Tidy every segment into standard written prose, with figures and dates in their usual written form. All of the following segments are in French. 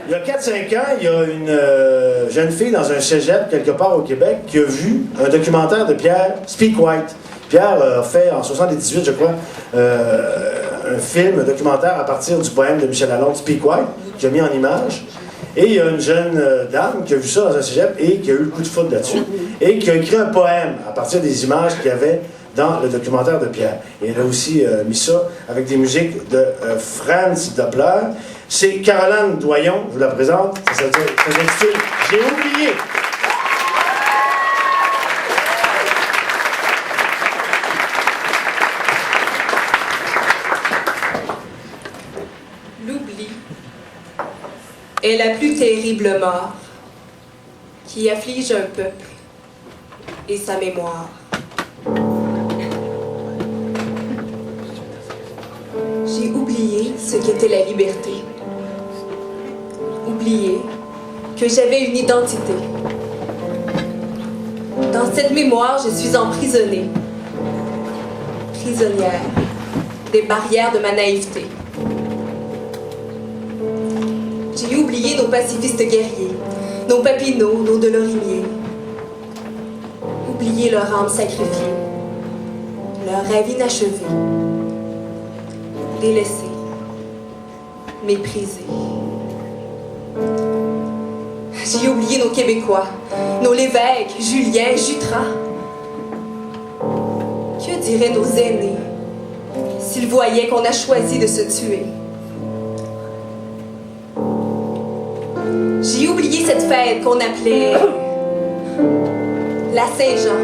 Il y a 4-5 ans, il y a une jeune fille dans un cégep quelque part au Québec qui a vu un documentaire de Pierre Speak White. Pierre a fait en 78, je crois, un film, un documentaire à partir du poème de Michel Lalonde, Speak White, qu'il a mis en image. Et il y a une jeune dame qui a vu ça dans un cégep et qui a eu le coup de foudre là-dessus et qui a écrit un poème à partir des images qu'il y avait dans le documentaire de Pierre. Et elle a aussi mis ça avec des musiques de Franz Doppler. C'est Caroline Doyon, je vous la présente. Ça s'intitule « J'ai oublié ». L'oubli est la plus terrible mort qui afflige un peuple et sa mémoire. J'ai oublié ce qu'était la liberté. Oublié que j'avais une identité. Dans cette mémoire, je suis emprisonnée. Prisonnière des barrières de ma naïveté. J'ai oublié nos pacifistes guerriers, nos Papineau, nos Delorimier. Oublié leur âme sacrifiée, leur rêve inachevé. Délaissés, méprisés. J'ai oublié nos Québécois, nos Lévesque, Julien, Jutras. Que diraient nos aînés s'ils voyaient qu'on a choisi de se tuer? J'ai oublié cette fête qu'on appelait la Saint-Jean,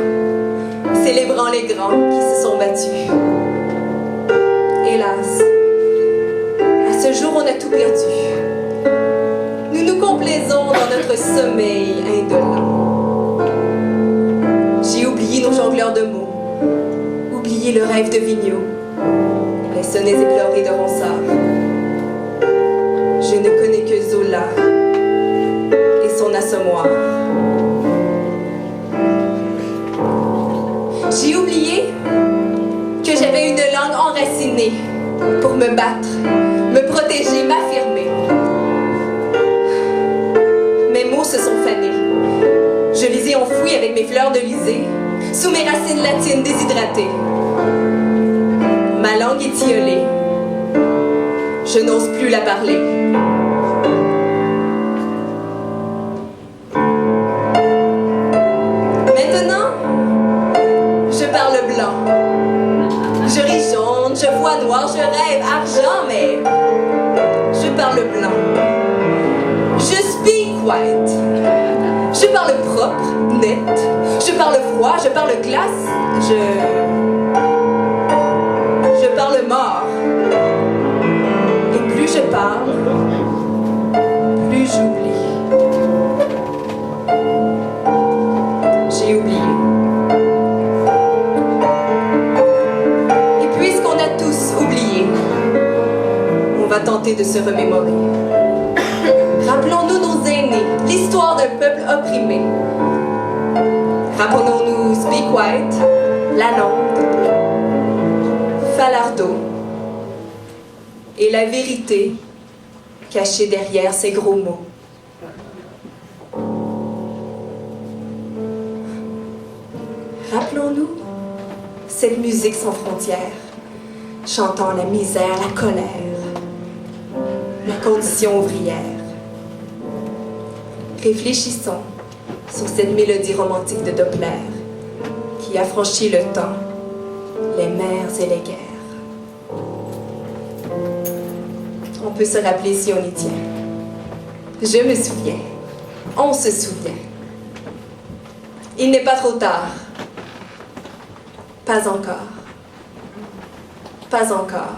célébrant les grands qui se sont battus. Hélas, à ce jour, on a tout perdu. Nous nous complaisons dans notre sommeil indolent. J'ai oublié nos jongleurs de mots, oublié le rêve de Vigneault, les sonnets éplorés de Ronsard. Je ne connais que Zola et son assommoir. J'ai oublié que j'avais une langue enracinée pour me battre, me protéger, m'affirmer. Mes mots se sont fanés. Je les ai enfouis avec mes fleurs de lysée, sous mes racines latines déshydratées. Ma langue est tiolée. Je n'ose plus la parler. Maintenant, je parle blanc. Je ris jaune, je vois noir, je rêve argent, mais je parle blanc. Je speak white. Je parle propre, net. Je parle froid, je parle glace. Je parle mort. Et plus je parle, plus j'oublie. J'ai oublié. On va tenter de se remémorer. Rappelons-nous nos aînés, l'histoire d'un peuple opprimé. Rappelons-nous Speak White, Lalonde, Falardeau et la vérité cachée derrière ces gros mots. Rappelons-nous cette musique sans frontières, chantant la misère, la colère, la condition ouvrière. Réfléchissons sur cette mélodie romantique de Doppler qui a franchi le temps, les mers et les guerres. On peut se rappeler si on y tient. Je me souviens, on se souvient. Il n'est pas trop tard. Pas encore. Pas encore.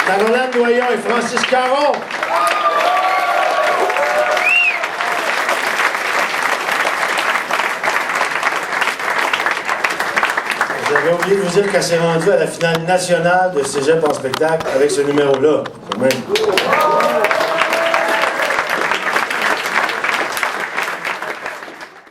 Caroline Doyon et Francis Caron. J'avais oublié de vous dire qu'elle s'est rendue à la finale nationale de Cégep en spectacle avec ce numéro-là. Quand même.